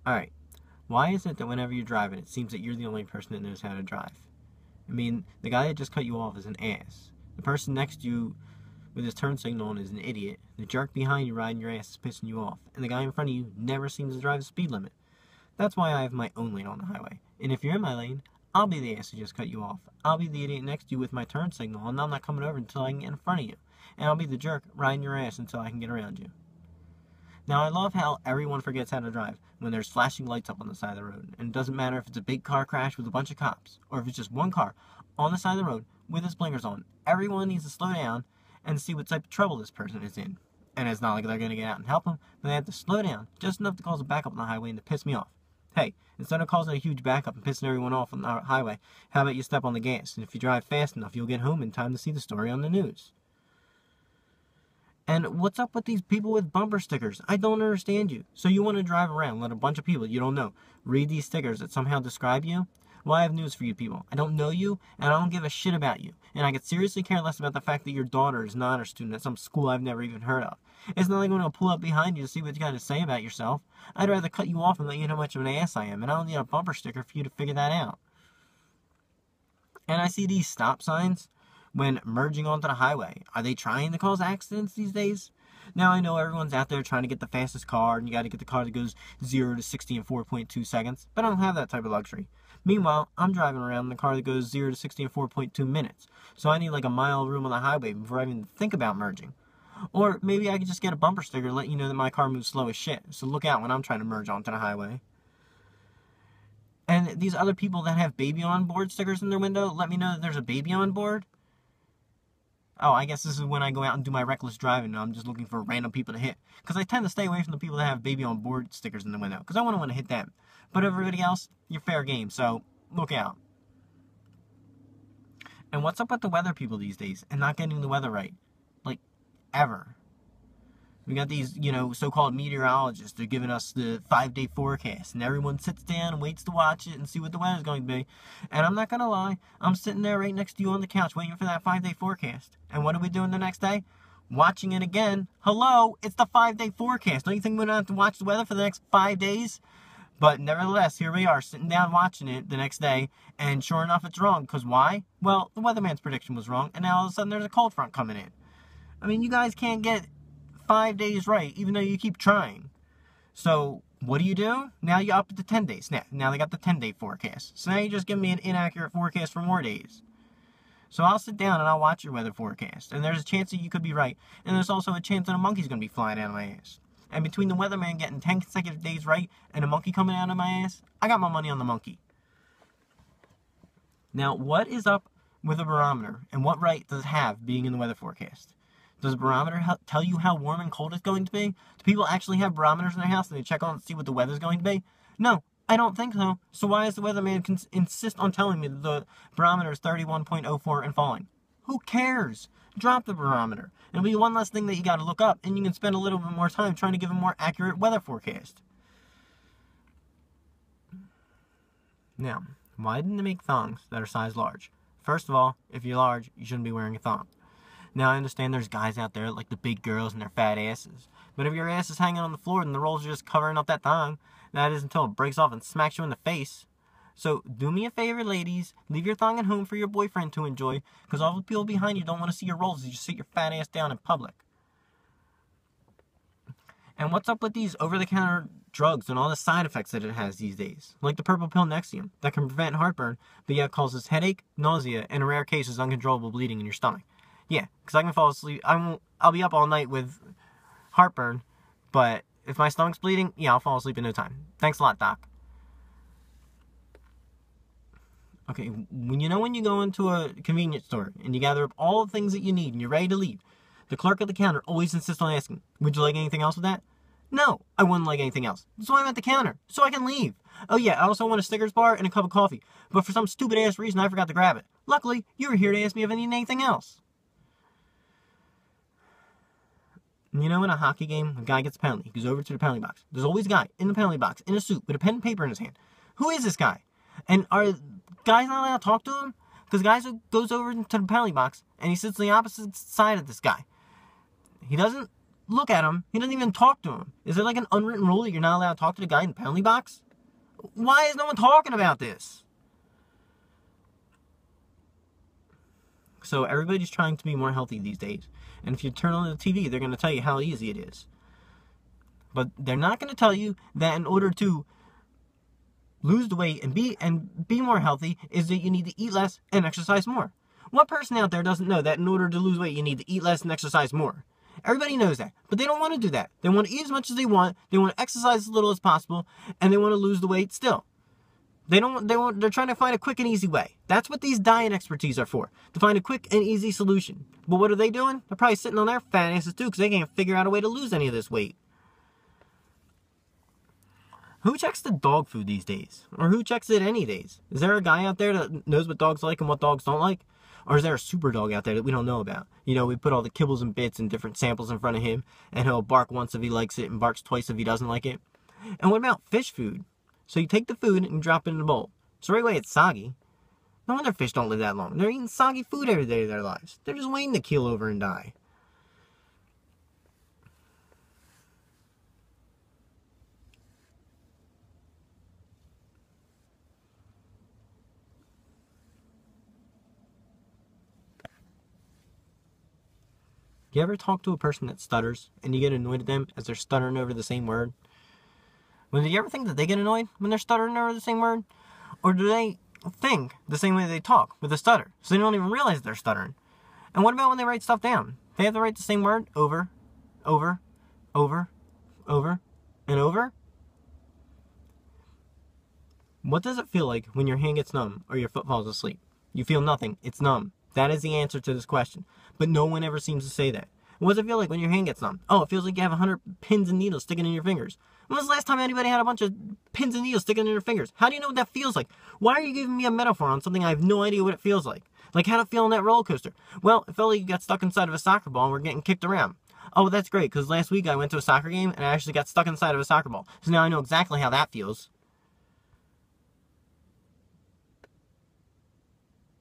Alright, why is it that whenever you're driving, it seems that you're the only person that knows how to drive? I mean, the guy that just cut you off is an ass. The person next to you with his turn signal on is an idiot. The jerk behind you riding your ass is pissing you off. And the guy in front of you never seems to drive the speed limit. That's why I have my own lane on the highway. And if you're in my lane, I'll be the ass who just cut you off. I'll be the idiot next to you with my turn signal, and I'm not coming over until I can get in front of you. And I'll be the jerk riding your ass until I can get around you. Now, I love how everyone forgets how to drive when there's flashing lights up on the side of the road. And it doesn't matter if it's a big car crash with a bunch of cops, or if it's just one car on the side of the road with its blinkers on. Everyone needs to slow down and see what type of trouble this person is in. And it's not like they're going to get out and help them, but they have to slow down just enough to cause a backup on the highway and to piss me off. Hey, instead of causing a huge backup and pissing everyone off on the highway, how about you step on the gas? And if you drive fast enough, you'll get home in time to see the story on the news. And what's up with these people with bumper stickers? I don't understand you. So you want to drive around, let a bunch of people you don't know read these stickers that somehow describe you? Well, I have news for you people. I don't know you, and I don't give a shit about you. And I could seriously care less about the fact that your daughter is an honor student at some school I've never even heard of. It's not like I'm going to pull up behind you to see what you got to say about yourself. I'd rather cut you off and let you know how much of an ass I am, and I don't need a bumper sticker for you to figure that out. And I see these stop signs when merging onto the highway. Are they trying to cause accidents these days? Now, I know everyone's out there trying to get the fastest car, and you got to get the car that goes 0 to 60 in 4.2 seconds, but I don't have that type of luxury. Meanwhile, I'm driving around in a car that goes 0 to 60 in 4.2 minutes, so I need like a mile of room on the highway before I even think about merging. Or maybe I could just get a bumper sticker to let you know that my car moves slow as shit, so look out when I'm trying to merge onto the highway. And these other people that have baby on board stickers in their window, let me know that there's a baby on board. Oh, I guess this is when I go out and do my reckless driving and I'm just looking for random people to hit. Because I tend to stay away from the people that have baby on board stickers in the window. Because I wouldn't want to hit them. But everybody else, you're fair game, so look out. And what's up with the weather people these days and not getting the weather right? Like, ever. We got these, so-called meteorologists. They're giving us the 5-day forecast. And everyone sits down and waits to watch it and see what the weather's going to be. And I'm not going to lie. I'm sitting there right next to you on the couch waiting for that 5-day forecast. And what are we doing the next day? Watching it again. Hello, it's the 5-day forecast. Don't you think we're going to have to watch the weather for the next 5 days? But nevertheless, here we are sitting down watching it the next day. And sure enough, it's wrong. Because why? Well, the weatherman's prediction was wrong. And now all of a sudden there's a cold front coming in. I mean, you guys can't get 5 days right, even though you keep trying. So, what do? Now you up it to 10 days. Now they got the 10-day forecast. So now you just give me an inaccurate forecast for more days. So I'll sit down and I'll watch your weather forecast. And there's a chance that you could be right. And there's also a chance that a monkey's going to be flying out of my ass. And between the weatherman getting 10 consecutive days right and a monkey coming out of my ass, I got my money on the monkey. Now, what is up with a barometer? And what right does it have being in the weather forecast? Does a barometer tell you how warm and cold it's going to be? Do people actually have barometers in their house and they check on and see what the weather's going to be? No, I don't think so. So why does the weatherman insist on telling me that the barometer is 31.04 and falling? Who cares? Drop the barometer. It'll be one less thing that you got to look up, and you can spend a little bit more time trying to give a more accurate weather forecast. Now, why didn't they make thongs that are size large? First of all, if you're large, you shouldn't be wearing a thong. Now, I understand there's guys out there like the big girls and their fat asses. But if your ass is hanging on the floor and the rolls are just covering up that thong, that is until it breaks off and smacks you in the face. So, do me a favor, ladies. Leave your thong at home for your boyfriend to enjoy, because all the people behind you don't want to see your rolls. You just sit your fat ass down in public. And what's up with these over-the-counter drugs and all the side effects that it has these days? Like the purple pill Nexium that can prevent heartburn, but yet causes headache, nausea, and in rare cases uncontrollable bleeding in your stomach. Yeah, because I can fall asleep. I'll be up all night with heartburn, but if my stomach's bleeding, yeah, I'll fall asleep in no time. Thanks a lot, Doc. Okay, when you go into a convenience store and you gather up all the things that you need and you're ready to leave, the clerk at the counter always insists on asking, would you like anything else with that? No, I wouldn't like anything else. So I'm at the counter, so I can leave. Oh yeah, I also want a Snickers bar and a cup of coffee, but for some stupid ass reason I forgot to grab it. Luckily, you were here to ask me if I need anything else. In a hockey game, a guy gets a penalty. He goes over to the penalty box. There's always a guy in the penalty box, in a suit, with a pen and paper in his hand. Who is this guy? And are guys not allowed to talk to him? Because guys goes over to the penalty box, and he sits on the opposite side of this guy. He doesn't look at him. He doesn't even talk to him. Is there like an unwritten rule that you're not allowed to talk to the guy in the penalty box? Why is no one talking about this? So everybody's trying to be more healthy these days. And if you turn on the TV, they're going to tell you how easy it is. But they're not going to tell you that in order to lose the weight and be more healthy is that you need to eat less and exercise more. What person out there doesn't know that in order to lose weight you need to eat less and exercise more? Everybody knows that, but they don't want to do that. They want to eat as much as they want, they want to exercise as little as possible, and they want to lose the weight still. They're trying to find a quick and easy way. That's what these diet expertise are for, to find a quick and easy solution. But what are they doing? They're probably sitting on their fat asses too, because they can't figure out a way to lose any of this weight. Who checks the dog food these days? Or who checks it any days? Is there a guy out there that knows what dogs like and what dogs don't like? Or is there a super dog out there that we don't know about? You know, we put all the kibbles and bits and different samples in front of him, and he'll bark once if he likes it and barks twice if he doesn't like it. And what about fish food? So you take the food and drop it in the bowl. So right away it's soggy. No wonder fish don't live that long. They're eating soggy food every day of their lives. They're just waiting to keel over and die. You ever talk to a person that stutters and you get annoyed at them as they're stuttering over the same word? Well, do you ever think that they get annoyed when they're stuttering over the same word? Or do they think the same way they talk with a stutter, so they don't even realize they're stuttering? And what about when they write stuff down? They have to write the same word over, over, over, over, and over? What does it feel like when your hand gets numb or your foot falls asleep? You feel nothing. It's numb. That is the answer to this question. But no one ever seems to say that. What does it feel like when your hand gets numb? Oh, it feels like you have 100 pins and needles sticking in your fingers. When was the last time anybody had a bunch of pins and needles sticking in their fingers? How do you know what that feels like? Why are you giving me a metaphor on something I have no idea what it feels like? Like how to feel on that roller coaster? Well, it felt like you got stuck inside of a soccer ball and we're getting kicked around. Oh, that's great, because last week I went to a soccer game and I actually got stuck inside of a soccer ball. So now I know exactly how that feels.